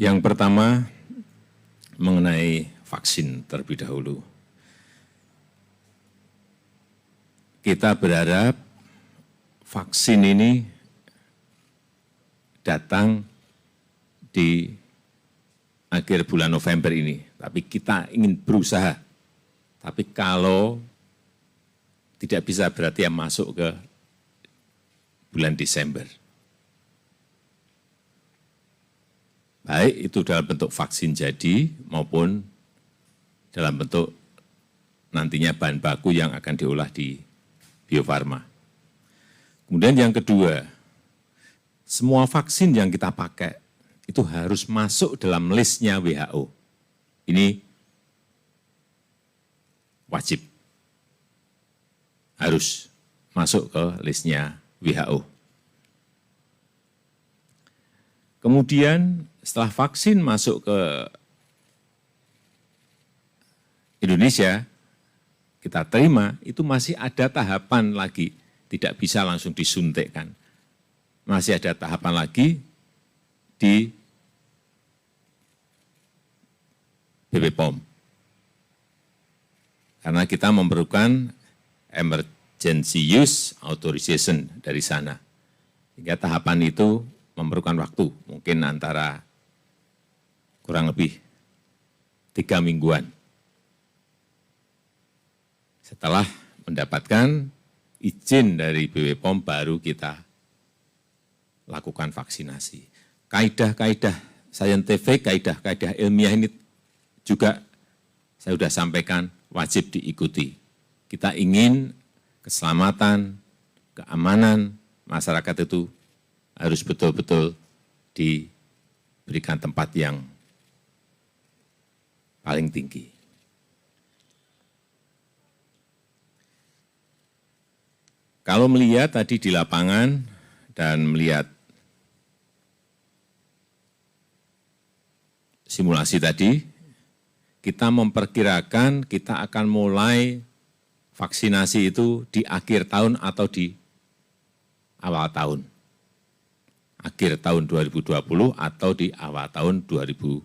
Yang pertama mengenai vaksin terlebih dahulu. Kita berharap vaksin ini datang di akhir bulan November ini. Tapi kita ingin berusaha. Tapi kalau tidak bisa berarti yang masuk ke bulan Desember. Baik itu dalam bentuk vaksin jadi maupun dalam bentuk nantinya bahan baku yang akan diolah di Bio Farma. Kemudian yang kedua, semua vaksin yang kita pakai itu harus masuk dalam listnya WHO. Ini wajib, harus masuk ke listnya WHO. Kemudian setelah vaksin masuk ke Indonesia, kita terima, itu masih ada tahapan lagi, tidak bisa langsung disuntikkan. Masih ada tahapan lagi di BPOM. Karena kita memerlukan emergency use authorization dari sana. Sehingga tahapan itu memerlukan waktu, mungkin antara kurang lebih 3 mingguan. Setelah mendapatkan izin dari BPOM, baru kita lakukan vaksinasi. Kaidah-kaidah saintifik, kaidah-kaidah ilmiah ini juga saya sudah sampaikan wajib diikuti. Kita ingin keselamatan, keamanan masyarakat itu harus betul-betul diberikan tempat yang paling tinggi. Kalau melihat tadi di lapangan dan melihat simulasi tadi, kita memperkirakan kita akan mulai vaksinasi itu di akhir tahun atau di awal tahun. Akhir tahun 2020 atau di awal tahun 2021.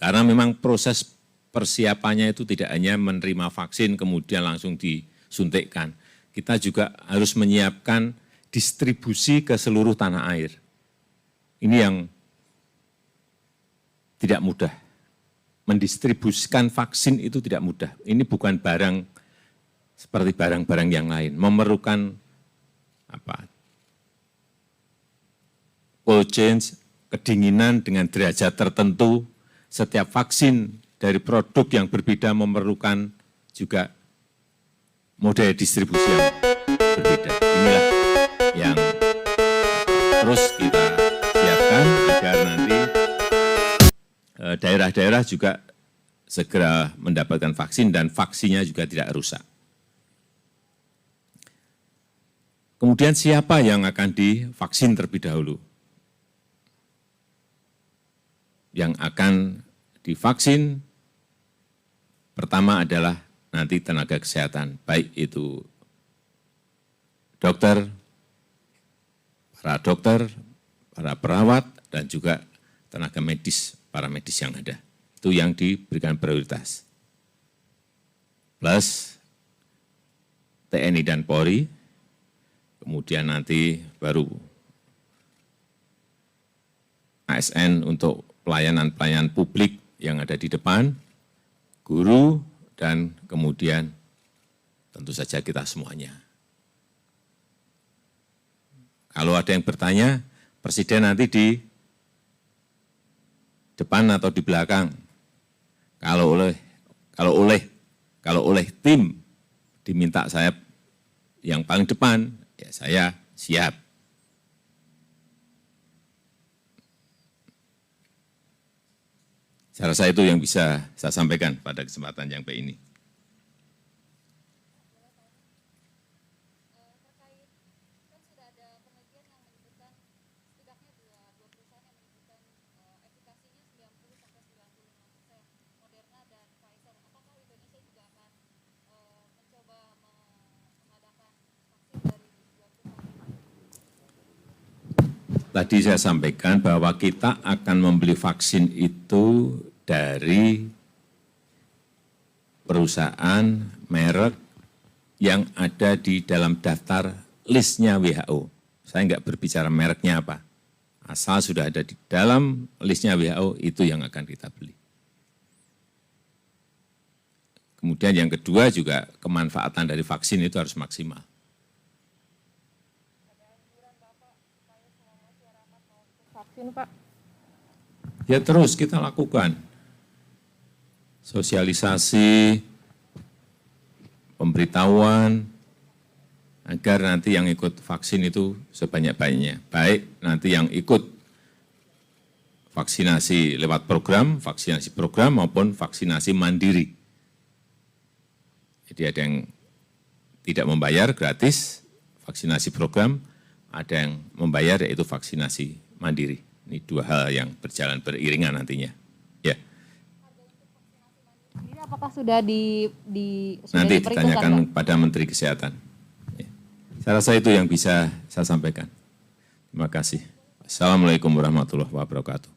Karena memang proses persiapannya itu tidak hanya menerima vaksin kemudian langsung disuntikkan. Kita juga harus menyiapkan distribusi ke seluruh tanah air. Ini yang tidak mudah. Mendistribusikan vaksin itu tidak mudah. Ini bukan barang seperti barang-barang yang lain. Memerlukan cold chain, kedinginan dengan derajat tertentu. Setiap vaksin dari produk yang berbeda memerlukan juga model distribusi yang berbeda. Inilah yang terus kita siapkan agar nanti daerah-daerah juga segera mendapatkan vaksin dan vaksinnya juga tidak rusak. Kemudian siapa yang akan divaksin terlebih dahulu? Yang akan divaksin pertama adalah nanti tenaga kesehatan, baik itu dokter, para perawat, dan juga tenaga medis, para medis yang ada. Itu yang diberikan prioritas. Plus TNI dan Polri, kemudian nanti baru ASN untuk pelayanan-pelayanan publik yang ada di depan, guru, dan kemudian tentu saja kita semuanya. Kalau ada yang bertanya, Presiden nanti di depan atau di belakang? Kalau oleh tim diminta saya yang paling depan, ya saya siap. Saya rasa itu yang bisa saya sampaikan pada kesempatan yang baik ini. Tadi saya sampaikan bahwa kita akan membeli vaksin itu dari perusahaan merek yang ada di dalam daftar listnya WHO. Saya enggak berbicara mereknya apa. Asal sudah ada di dalam listnya WHO, itu yang akan kita beli. Kemudian yang kedua juga kemanfaatan dari vaksin itu harus maksimal. Vaksin, Pak. Ya terus kita lakukan sosialisasi, pemberitahuan, agar nanti yang ikut vaksin itu sebanyak-banyaknya. Baik nanti yang ikut vaksinasi lewat program, vaksinasi program maupun vaksinasi mandiri. Jadi ada yang tidak membayar gratis vaksinasi program, ada yang membayar yaitu vaksinasi mandiri. Ini dua hal yang berjalan beriringan nantinya. Ya. Ini apakah sudah Nanti diperhitungkan, ditanyakan Pak? pada Menteri Kesehatan. Ya. Saya rasa itu yang bisa saya sampaikan. Terima kasih. Assalamualaikum warahmatullahi wabarakatuh.